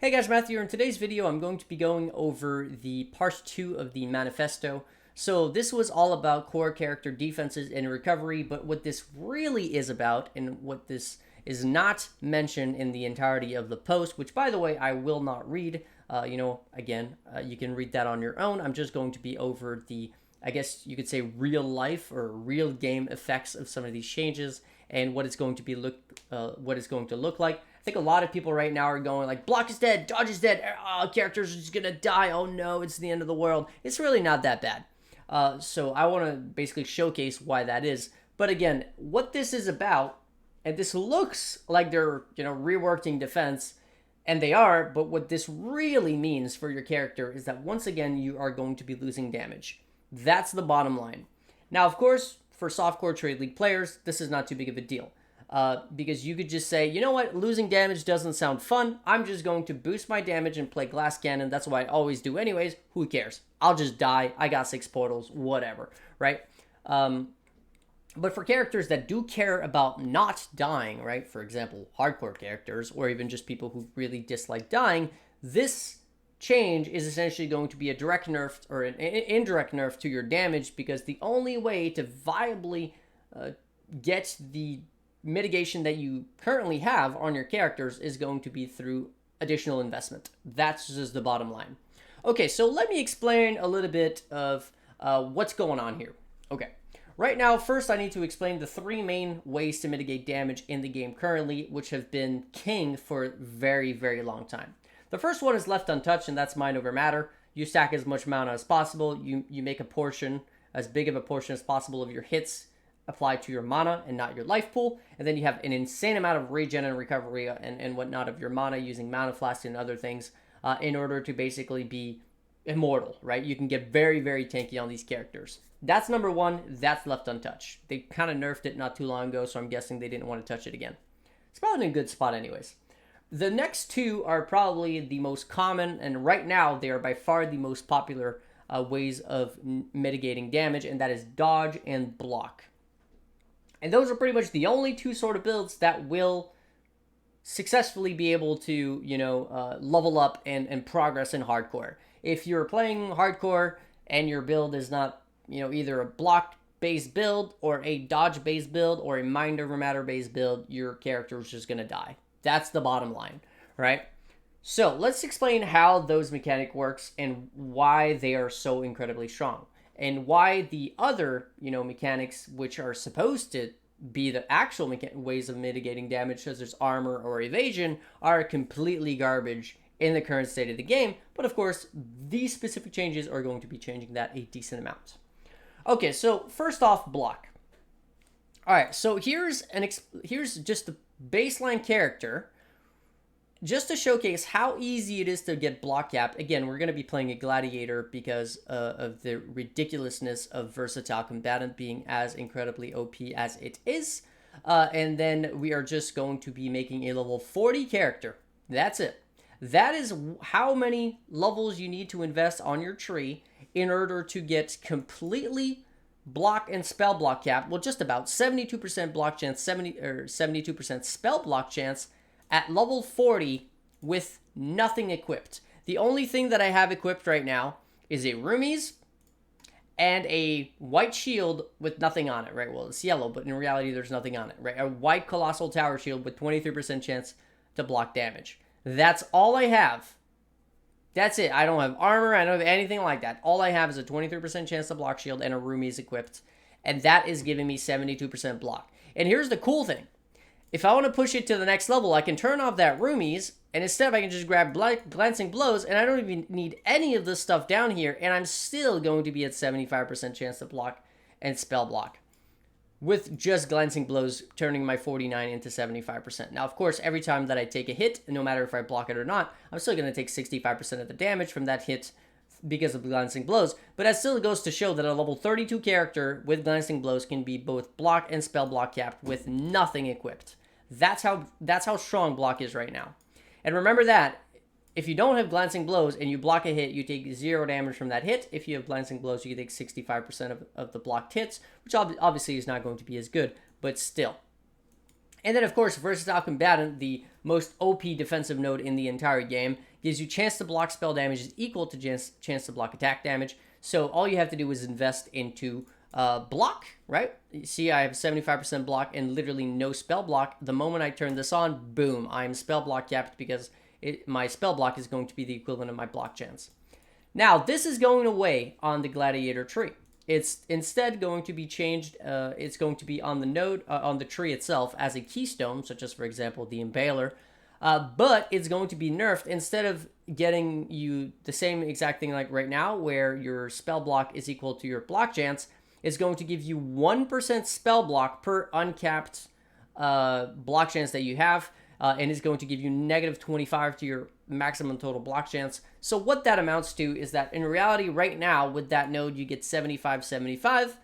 Hey guys, Matthew here. In today's video, I'm going to be going over the part 2 of the Manifesto. So this was all about core character defenses and recovery, but what this really is about, and what this is not mentioned in the entirety of the post, which by the way, I will not read. You can read that on your own. I'm just going to be over the, I guess you could say, real life or real game effects of some of these changes and what it's going to be what it's going to look like. I think a lot of people right now are going like, block is dead, dodge is dead, characters are just gonna die, oh no, it's the end of the world. It's really not that bad. So I want to basically showcase why that is. But again, what this is about, and this looks like they're reworking defense, and they are, but what this really means for your character is that once again you are going to be losing damage. That's the bottom line. Now, of course, for softcore trade league players, this is not too big of a deal. Because you could just say, you know what, losing damage doesn't sound fun. I'm just going to boost my damage and play Glass Cannon. That's what I always do anyways. Who cares? I'll just die. I got 6 portals, whatever, right? But for characters that do care about not dying, right? For example, hardcore characters, or even just people who really dislike dying, this change is essentially going to be a direct nerf or an indirect nerf to your damage, because the only way to viably get the mitigation that you currently have on your characters is going to be through additional investment. That's just the bottom line. Okay, so let me explain a little bit of what's going on here. Okay, right now, first I need to explain the 3 main ways to mitigate damage in the game currently, which have been king for a very, very long time. The first one is left untouched, and that's mind over matter. You stack as much mana as possible. You make a portion, as big of a portion as possible of your hits apply to your mana and not your life pool, and then you have an insane amount of regen and recovery and whatnot of your mana using mana flask and other things in order to basically be immortal, right? You can get very, very tanky on these characters. That's number 1. That's left untouched. They kind of nerfed it not too long ago, so I'm guessing they didn't want to touch it again. It's probably in a good spot anyways. The next 2 are probably the most common, and right now they are by far the most popular ways of mitigating damage, and that is dodge and block. And those are pretty much the only 2 sort of builds that will successfully be able to, level up and progress in hardcore. If you're playing hardcore and your build is not, either a block-based build or a dodge-based build or a mind over matter-based build, your character is just going to die. That's the bottom line, right? So let's explain how those mechanic works and why they are so incredibly strong. And why the other, mechanics, which are supposed to be the actual ways of mitigating damage, such as armor or evasion, are completely garbage in the current state of the game. But of course, these specific changes are going to be changing that a decent amount. Okay, so first off, block. All right, so here's just the baseline character, just to showcase how easy it is to get block capped. Again, we're going to be playing a gladiator because of the ridiculousness of versatile combatant being as incredibly OP as it is. And then we are just going to be making a level 40 character. That's it. That is how many levels you need to invest on your tree in order to get completely block and spell block capped. Well, just about 72% block chance, 72% spell block chance at level 40 with nothing equipped. The only thing that I have equipped right now is a Roomies and a white shield with nothing on it, right? Well, it's yellow, but in reality, there's nothing on it, right? A white Colossal Tower Shield with 23% chance to block damage. That's all I have. That's it. I don't have armor. I don't have anything like that. All I have is a 23% chance to block shield and a Roomies equipped. And that is giving me 72% block. And here's the cool thing. If I want to push it to the next level, I can turn off that Roomies, and instead I can just grab Glancing Blows, and I don't even need any of this stuff down here, and I'm still going to be at 75% chance to block and spell block, with just Glancing Blows turning my 49 into 75%. Now, of course, every time that I take a hit, no matter if I block it or not, I'm still going to take 65% of the damage from that hit because of Glancing Blows, but that still goes to show that a level 32 character with Glancing Blows can be both block and spell block capped with nothing equipped. That's how strong block is right now. And remember that if you don't have Glancing Blows and you block a hit, you take 0 damage from that hit. If you have Glancing Blows, you can take 65% of the blocked hits, which obviously is not going to be as good, but still. And then, of course, Versatile Combatant, the most OP defensive node in the entire game, gives you chance to block spell damage is equal to chance to block attack damage. So all you have to do is invest into block, right? You see, I have 75% block and literally no spell block. The moment I turn this on, boom, I'm spell block capped because my spell block is going to be the equivalent of my block chance. Now, this is going away on the Gladiator tree. It's instead going to be changed. It's going to be on the node, on the tree itself as a keystone, such as, for example, the Impaler. But it's going to be nerfed. Instead of getting you the same exact thing like right now, where your spell block is equal to your block chance, it's going to give you 1% spell block per uncapped block chance that you have. And it's going to give you negative 25 to your maximum total block chance. So what that amounts to is that in reality right now with that node you get 75-75.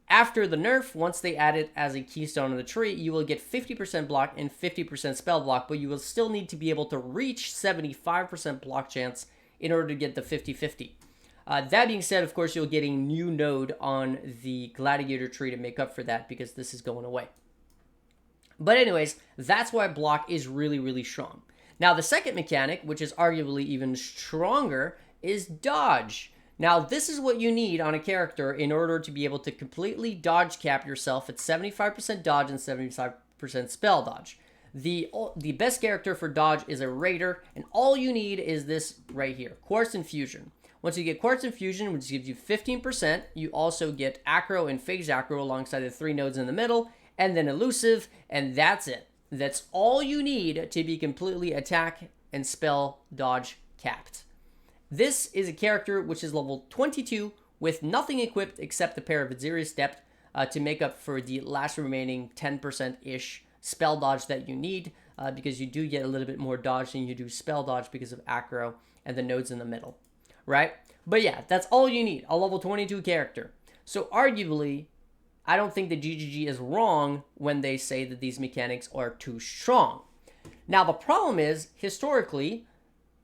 After the nerf, once they add it as a keystone in the tree, you will get 50% block and 50% spell block, but you will still need to be able to reach 75% block chance in order to get the 50-50. That being said, of course, you'll get a new node on the Gladiator tree to make up for that because this is going away. But anyways, that's why block is really, really strong. Now, the second mechanic, which is arguably even stronger, is dodge. Now, this is what you need on a character in order to be able to completely dodge cap yourself at 75% dodge and 75% spell dodge. The best character for dodge is a Raider, and all you need is this right here, Quartz Infusion. Once you get Quartz Infusion, which gives you 15%, you also get Acro and Phase Acro alongside the 3 nodes in the middle, and then Elusive, and that's it. That's all you need to be completely attack and spell dodge capped. This is a character which is level 22 with nothing equipped except a pair of Azirius Depth to make up for the last remaining 10%-ish spell dodge that you need because you do get a little bit more dodge than you do spell dodge because of Acro and the nodes in the middle, right? But yeah, that's all you need, a level 22 character. So arguably, I don't think the GGG is wrong when they say that these mechanics are too strong. Now, the problem is, historically,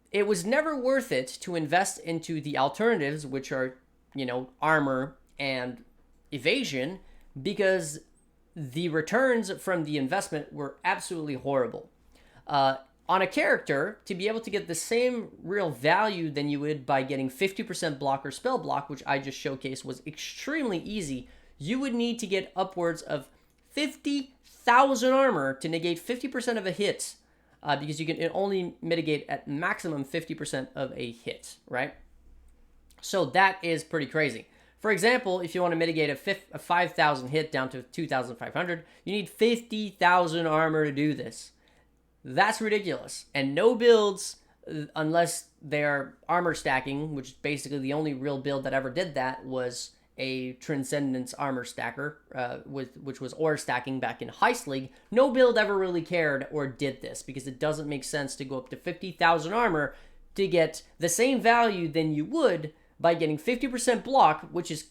it was never worth it to invest into the alternatives, which are, Armour and Evasion, because the returns from the investment were absolutely horrible. On a character, to be able to get the same real value than you would by getting 50% block or spell block, which I just showcased, was extremely easy. You would need to get upwards of 50,000 armor to negate 50% of a hit, because you can only mitigate at maximum 50% of a hit, right? So that is pretty crazy. For example, if you want to mitigate a 5,000 hit down to 2,500, you need 50,000 armor to do this. That's ridiculous. And no builds, unless they're armor stacking, which is basically the only real build that ever did that, was a Transcendence armor stacker, which was ore stacking back in Heist League. No build ever really cared or did this because it doesn't make sense to go up to 50,000 armor to get the same value than you would by getting 50% block, which is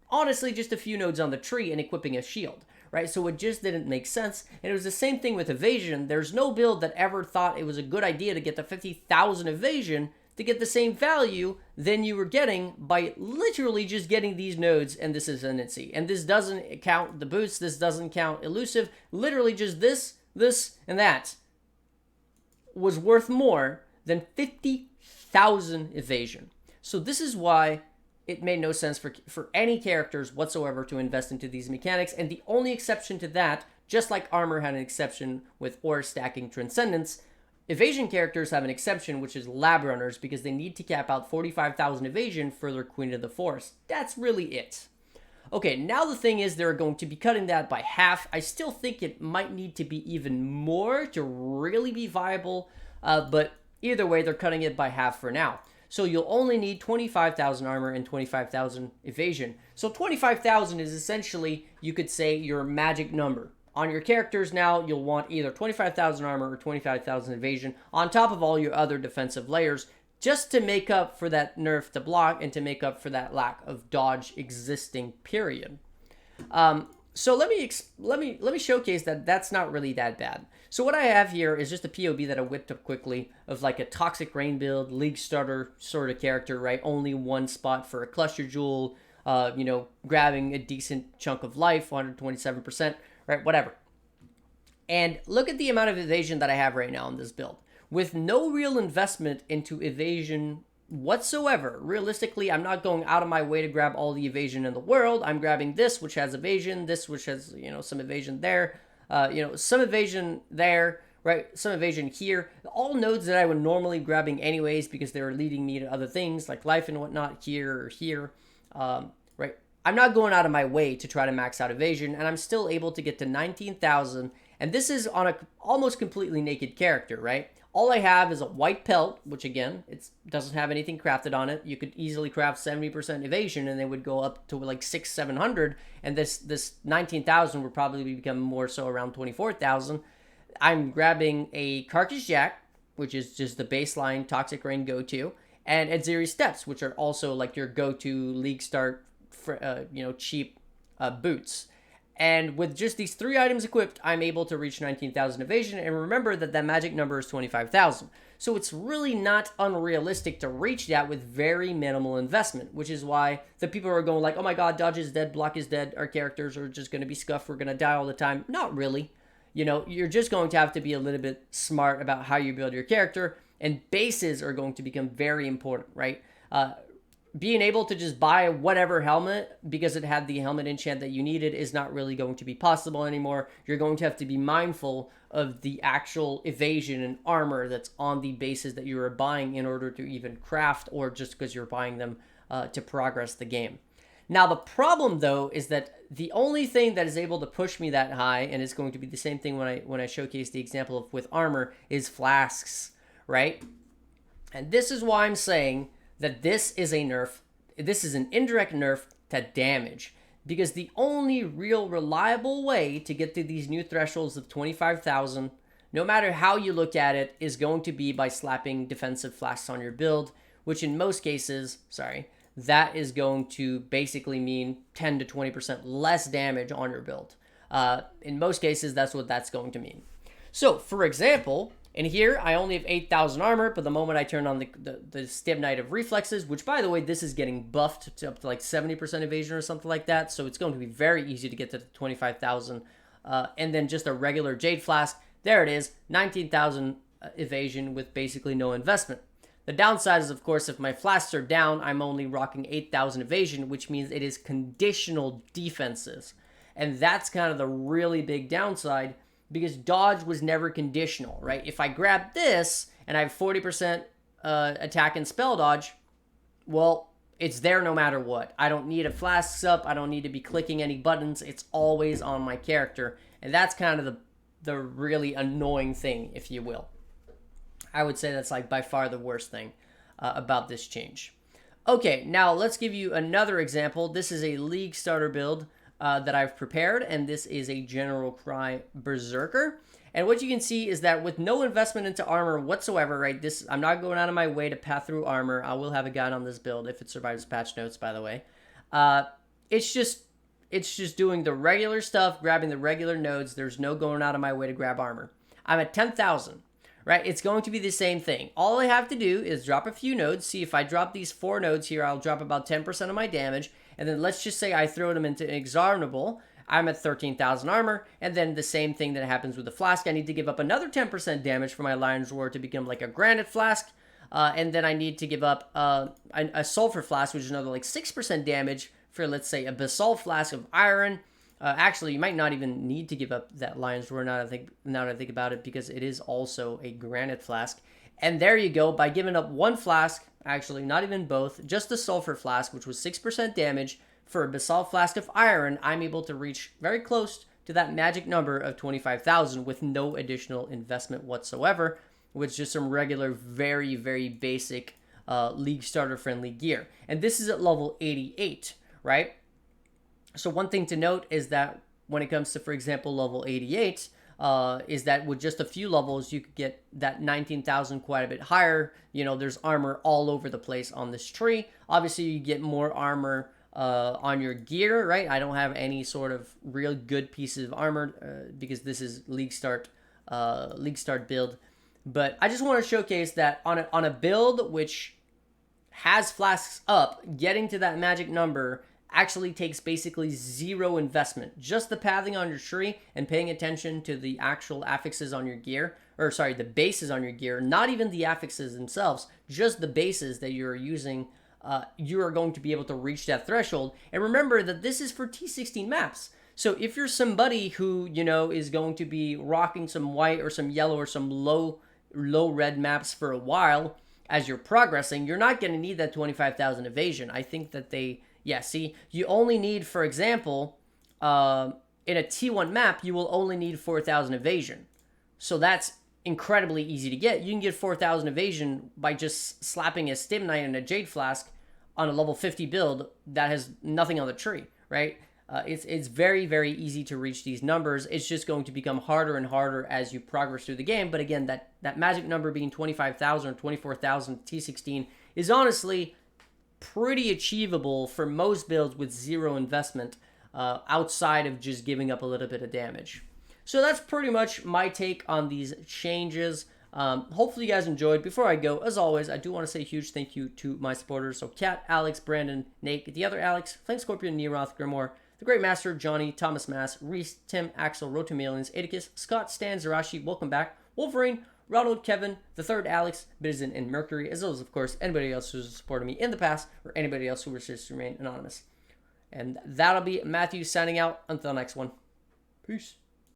honestly just a few nodes on the tree and equipping a shield, right? So it just didn't make sense. And it was the same thing with Evasion. There's no build that ever thought it was a good idea to get the 50,000 Evasion to get the same value than you were getting by literally just getting these nodes and this Ascendancy. And this doesn't count the boost, this doesn't count Elusive, literally just this, and that was worth more than 50,000 Evasion. So this is why it made no sense for any characters whatsoever to invest into these mechanics, and the only exception to that, just like Armour had an exception with ore stacking Transcendence, Evasion characters have an exception, which is Lab Runners, because they need to cap out 45,000 Evasion for their Queen of the Forest. That's really it. Okay, now the thing is they're going to be cutting that by half. I still think it might need to be even more to really be viable, but either way, they're cutting it by half for now. So you'll only need 25,000 armor and 25,000 evasion. So 25,000 is essentially, you could say, your magic number. On your characters now, you'll want either 25,000 armor or 25,000 evasion on top of all your other defensive layers, just to make up for that nerf to block and to make up for that lack of dodge existing, period. So let me showcase that that's not really that bad. So what I have here is just a POB that I whipped up quickly of like a Toxic Rain build, League starter sort of character, right? Only one spot for a Cluster Jewel, grabbing a decent chunk of life, 127%, right? Whatever. And look at the amount of evasion that I have right now in this build. With no real investment into evasion whatsoever. Realistically, I'm not going out of my way to grab all the evasion in the world. I'm grabbing this, which has evasion, this, which has, some evasion there, some evasion there, right? Some evasion here. All nodes that I would normally be grabbing anyways because they were leading me to other things like life and whatnot here or here, right? I'm not going out of my way to try to max out evasion, and I'm still able to get to 19,000, and this is on a almost completely naked character, right? All I have is a white pelt, which again, it doesn't have anything crafted on it. You could easily craft 70% evasion and they would go up to like 600-700, and this 19,000 would probably become more so around 24,000. I'm grabbing a Carcass Jack, which is just the baseline Toxic Rain go-to, and Edziri Steps, which are also like your go-to League start, cheap boots. And with just these 3 items equipped, I'm able to reach 19,000 evasion. And remember that magic number is 25,000. So it's really not unrealistic to reach that with very minimal investment, which is why the people are going like, oh my god, dodge is dead, block is dead, our characters are just going to be scuffed, we're going to die all the time. Not really. You're just going to have to be a little bit smart about how you build your character, and bases are going to become very important, right? Being able to just buy whatever helmet because it had the helmet enchant that you needed is not really going to be possible anymore. You're going to have to be mindful of the actual evasion and armor that's on the bases that you are buying in order to even craft, or just because you're buying them to progress the game. Now, the problem, though, is that the only thing that is able to push me that high, and it's going to be the same thing when I showcase the example of with armor, is flasks, right? And this is why I'm saying that this is a nerf. This is an indirect nerf to damage, because the only real reliable way to get to these new thresholds of 25,000, no matter how you look at it, is going to be by slapping defensive flasks on your build, which in most cases, that is going to basically mean 10 to 20% less damage on your build. In most cases, that's what that's going to mean. So, for example, in here, I only have 8,000 armor, but the moment I turn on the Stim Knight of Reflexes, which, by the way, this is getting buffed to up to like 70% evasion or something like that, so it's going to be very easy to get to 25,000. And then just a regular Jade Flask, there it is, 19,000 evasion with basically no investment. The downside is, of course, if my flasks are down, I'm only rocking 8,000 evasion, which means it is conditional defenses. And that's kind of the really big downside, because dodge was never conditional, right? If I grab this and I have 40% attack and spell dodge, well, it's there no matter what. I don't need a flasks up. I don't need to be clicking any buttons. It's always on my character. And that's kind of the really annoying thing, if you will. I would say that's like by far the worst thing about this change. Okay, now let's give you another example. This is a League starter build that I've prepared, and this is a General Cry Berserker. And what you can see is that with no investment into armor whatsoever, right, I'm not going out of my way to path through armor. I will have a guide on this build if it survives patch notes, by the way. It's just doing the regular stuff, grabbing the regular nodes. There's no going out of my way to grab armor. I'm at 10,000, right? It's going to be the same thing. All I have to do is drop a few nodes. See, if I drop these 4 nodes here, I'll drop about 10% of my damage. And then let's just say I throw them into Exile. I'm at 13,000 armor, and then the same thing that happens with the flask. I need to give up another 10% damage for my Lion's Roar to become like a Granite Flask, and then I need to give up a Sulfur Flask, which is another like 6% damage for, let's say, a Basalt Flask of Iron. Actually, you might not even need to give up that Lion's Roar now that I think about it, because it is also a Granite Flask. And there you go, by giving up 1 flask, actually not even both, just the Sulfur Flask, which was 6% damage, for a Basalt Flask of Iron, I'm able to reach very close to that magic number of 25,000 with no additional investment whatsoever, with just some regular, very, very basic League starter friendly gear. And this is at level 88, right? So one thing to note is that when it comes to, for example, level 88, is that with just a few levels, you could get that 19,000 quite a bit higher. There's armor all over the place on this tree. Obviously, you get more armor on your gear, right? I don't have any sort of real good pieces of armor because this is League Start build. But I just want to showcase that on a build which has flasks up, getting to that magic number actually takes basically zero investment. Just the pathing on your tree and paying attention to the actual affixes on your gear, or sorry, the bases on your gear, not even the affixes themselves, just the bases that you're using. You are going to be able to reach that threshold. And remember that this is for T16 maps. So if you're somebody who, you know, is going to be rocking some white or some yellow or some low red maps for a while as you're progressing, you're not going to need that 25,000 evasion. I think that see, you only need, for example, in a T1 map, you will only need 4,000 evasion. So that's incredibly easy to get. You can get 4,000 evasion by just slapping a Stim Knight and a Jade Flask on a level 50 build that has nothing on the tree, right? It's very, very easy to reach these numbers. It's just going to become harder and harder as you progress through the game. But again, that magic number being 25,000 or 24,000 T16 is honestly pretty achievable for most builds with zero investment outside of just giving up a little bit of damage. So that's pretty much my take on these changes. Hopefully you guys enjoyed. Before I go, as always, I do want to say a huge thank you to my supporters. So Kat, Alex, Brandon, Nate, the other Alex, Flame Scorpion, Neroth, Grimoire, The Great Master, Johnny, Thomas Mass, Reese, Tim, Axel, Rotomalians, Edicus, Scott, Stan, Zarashi, welcome back, Wolverine, Ronald, Kevin, the third Alex, Bizen, and Mercury, as well as, of course, anybody else who's supported me in the past or anybody else who wishes to remain anonymous. And that'll be Matthew signing out. Until next one. Peace.